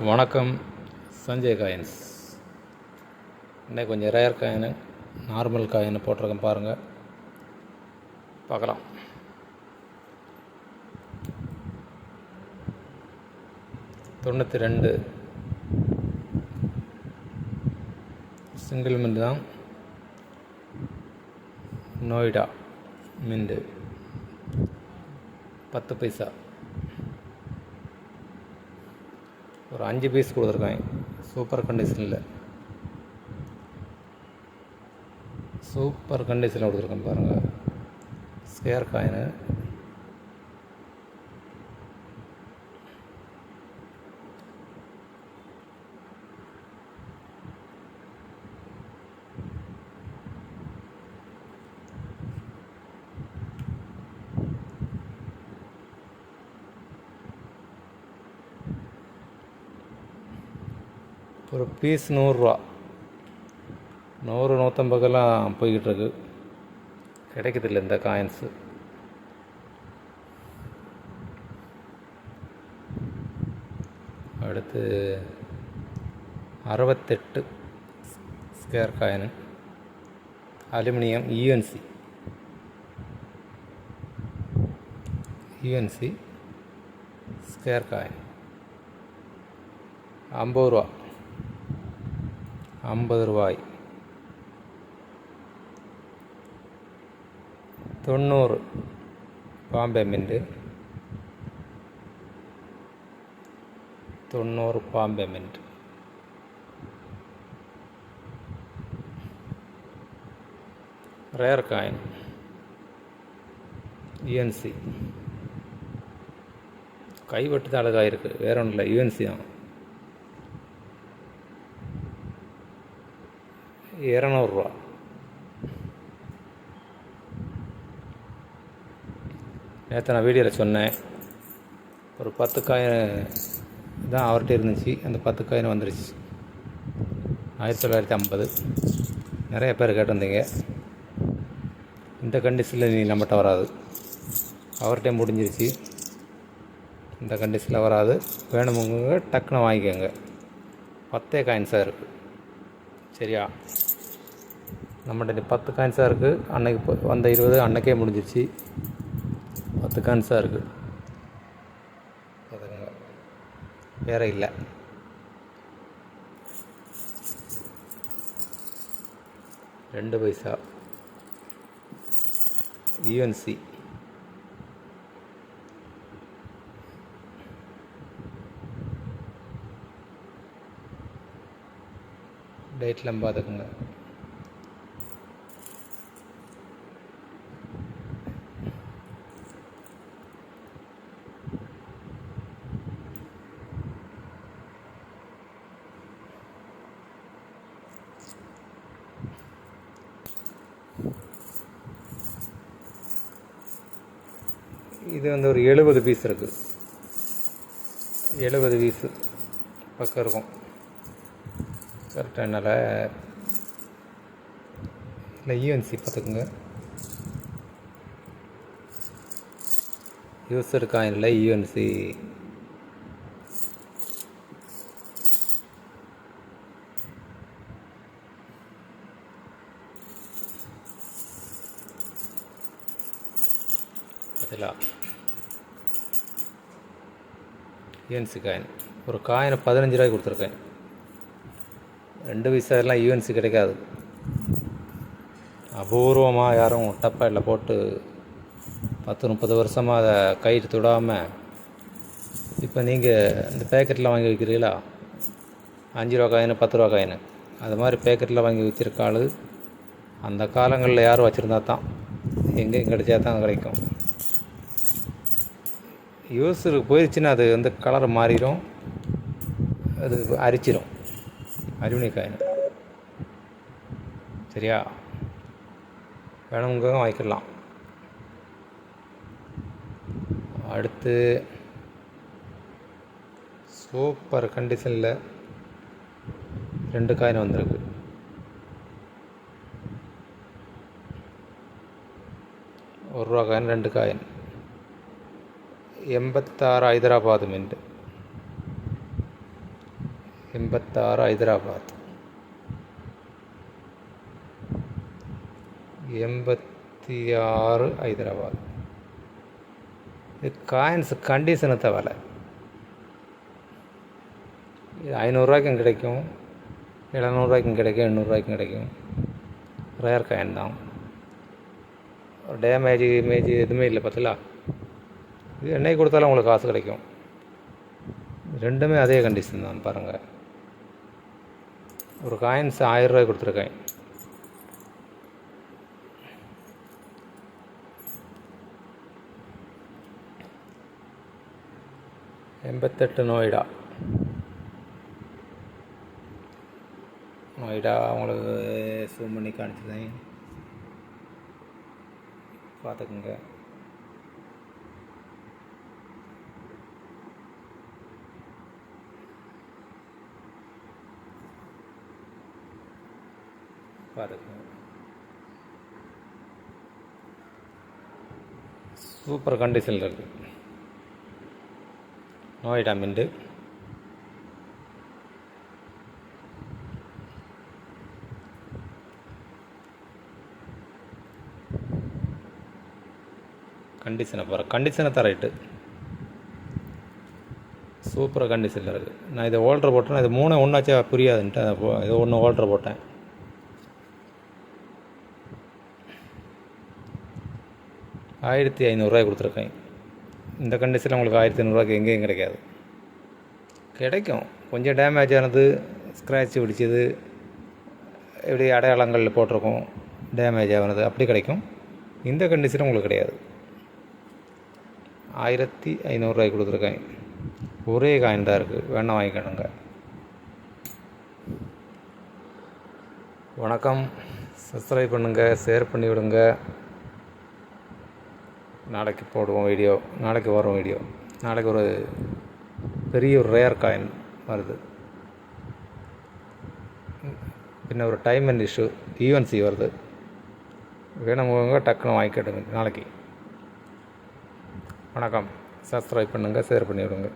வணக்கம். சஞ்சய் காயின்ஸ். இன்னைக்கு கொஞ்சம் ரேர் காயின், நார்மல் காயின் போட்டிருக்கேன் பாருங்கள், பார்க்கலாம். தொண்ணூற்றி ரெண்டு சிங்கிள் மின்ட் தான். நோய்டா மின்ட் 10 பைசா. ஒரு 5 பீஸ் கொடுத்துருக்காங்க. சூப்பர் கண்டிஷனில் கொடுத்துருக்கேன் பாருங்கள். Scare coin. ஒரு பீஸ் 100 ரூபா. 100, 150 போய்கிட்டுருக்கு. கிடைக்கிறதில்ல இந்த காயின்ஸு. அடுத்து 68 square coin, aluminium, UNC square coin 50 ரூபா. 50 ரூபாய். 90 Bombay mint. 90 Bombay mint. Rare coin UNC. கைவட்டு தான் அழகாக இருக்குது, வேற ஒன்றும் இல்லை, யூஎன்சி தான். 200 ரூபா. நேற்று நான் வீடியோவில் சொன்னேன், ஒரு 10 காயின் தான் அவர்கிட்ட இருந்துச்சு. அந்த 10 காயின் வந்துடுச்சு. 1950. நிறைய பேர் கேட்டிருந்தீங்க. இந்த கண்டிஷனில் நீ நம்மகிட்ட வராது, அவர்கிட்ட முடிஞ்சிருச்சு. இந்த கண்டிஷனில் வராது. வேணுமுங்க டக்குன்னு வாங்கிக்கோங்க. 10 காயின்ஸாக இருக்குது. சரியா? நம்மகிட்ட 10 காயின்ஸாக இருக்குது. அன்னைக்கு வந்த 20 அன்னைக்கே முடிஞ்சிருச்சு. 10 காயின்ஸாக இருக்குது. அதுங்க வேறு இல்லை. ரெண்டு பைசா யூஎன்சி. டேட்லாம் பார்த்துக்குங்க. இது ஒரு 70 பீஸ் இருக்குது. 70 பீஸு பக்கம் இருக்கும். கரெக்டாக என்னால் இல்லை. யூஎன்சி பார்த்துக்குங்க. யூசர் காயின் இல்லை, யூஎன்சி. அதில் யூஎன்சி காயின். ஒரு காயினை 15 ரூபாய்க்கு கொடுத்துருக்கேன். 2 பைசா எல்லாம் யூஎன்சி கிடைக்காது. அபூர்வமாக யாரும் டப்பாயில் போட்டு 10-30 வருஷமாக அதை கைட்டு தொடாமல், இப்போ நீங்கள் இந்த பேக்கெட்டில் வாங்கி வைக்கிறீங்களா, 5 ரூபா காயின், 10 ரூபா காயின், அது மாதிரி பேக்கெட்டில் வாங்கி வச்சுருக்க ஆள் அந்த காலங்களில் யாரும் வச்சுருந்தா தான், எங்கேயும் கிடைச்சா தான் கிடைக்கும். யூஸருக்கு போயிடுச்சுன்னா அது கலர் மாறிடும், அது அரிச்சிடும். அலுமினிய காயின். சரியா? வேணுங்க வாங்கிக்கலாம். அடுத்து சூப்பர் கண்டிஷனில் 2 காயின் வந்திருக்கு. 1 ரூபா coin, 2 coin. 86 Hyderabad mint. 86 Hyderabad. 86 Hyderabad. இது காயின்ஸ் கண்டிஷனை தவிர இது 500 கிடைக்கும், 700 கிடைக்கும், 800 கிடைக்கும். ரேர் காயின் தான். டேமேஜ் எதுவுமே இல்லை பார்த்தீங்களா. இது என்னைக்கு கொடுத்தாலும் உங்களுக்கு காசு கிடைக்கும். ரெண்டுமே அதே கண்டிஷன் தான் பாருங்கள். ஒரு காயின்ஸ் 1000 ரூபாய் கொடுத்துருக்கேன். எண்பத்தெட்டு நோய்டா உங்களுக்கு ஜூம் பண்ணி காணிச்சுதான் பார்த்துக்குங்க. சூப்பர் கண்டிஷனில் இருக்குது. நோய்டா மிண்டு. கண்டிஷனை பாரு, கண்டிஷனை தரைட்டு சூப்பராக கண்டிஷனில் இருக்குது. நான் இதை ஓல்டர் போட்டேன். இது 3 ஒன்றாச்சா புரியாதுன்ட்டு இதை ஒன்று ஓல்டர் போட்டேன். ₹1500 கொடுத்துருக்கேன். இந்த கண்டிஷனில் உங்களுக்கு 1500 எங்கேயும் கிடைக்காது. கிடைக்கும், கொஞ்சம் டேமேஜ் ஆனது, ஸ்க்ராட்ச் பிடிச்சது, எப்படி அடையாளங்கள் போட்டிருக்கோம், டேமேஜ் ஆனது அப்படி கிடைக்கும். இந்த கண்டிஷன் உங்களுக்கு கிடையாது. ₹1500 கொடுத்துருக்கேன். ஒரே காயின் தான் இருக்குது, வேணால் வாங்கிக்கணுங்க. வணக்கம். சப்ஸ்கிரைப் பண்ணுங்கள், ஷேர் பண்ணி விடுங்க. நாளைக்கு போடுவோம் வீடியோ, நாளைக்கு வரும் வீடியோ. நாளைக்கு ஒரு பெரிய ஒரு ரேர் காயின் வருது. பின்ன ஒரு டைம் அண்ட் இஷ்யூ ஈவன்சி வருது. வேணுங்க டக்குன்னு வாங்கிக்கிடுங்க நாளைக்கு. வணக்கம். சப்ஸ்கிரைப் பண்ணுங்கள், ஷேர் பண்ணி விடுங்க.